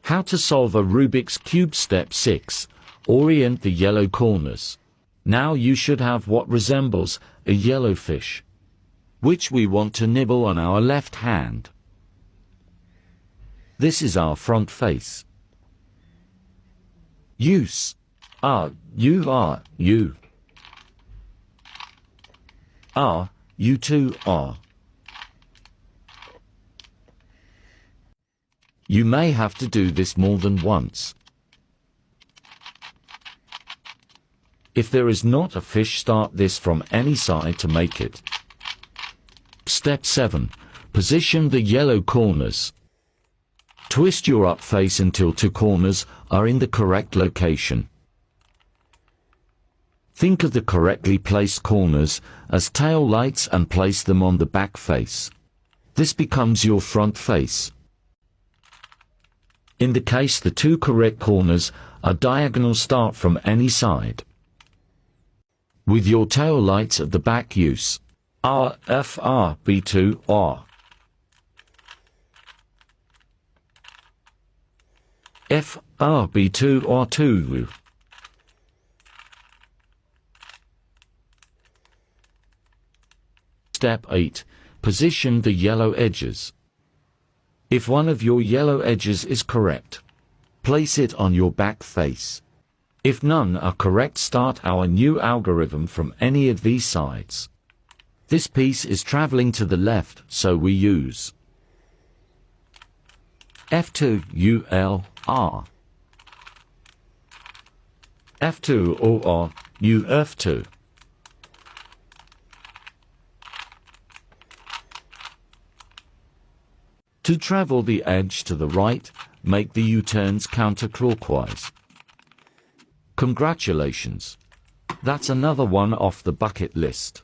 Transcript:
How to solve a Rubik's Cube. Step 6. Orient the yellow corners. Now you should have what resembles a yellow fish, which we want to nibble on our left hand. This is our front face. Use you are you are you two are. You may have to do this more than once. If there is not a fish, start this from any side to make it. Step 7. Position the yellow corners. Twist your up face until two corners are in the correct location. Think of the correctly placed corners as tail lights and place them on the back face. This becomes your front face. In the case the two correct corners are diagonal, start from any side. With your tail lights at the back, use R, F, R, B2, R. F, R, B2, R2. Step 8. Position the yellow edges. If one of your yellow edges is correct, place it on your back face. If none are correct, start our new algorithm from any of these sides. This piece is traveling to the left, so we use F2 U L R, F2 O R U F2. To travel the edge to the right, make the U-turns counterclockwise. Congratulations! That's another one off the bucket list.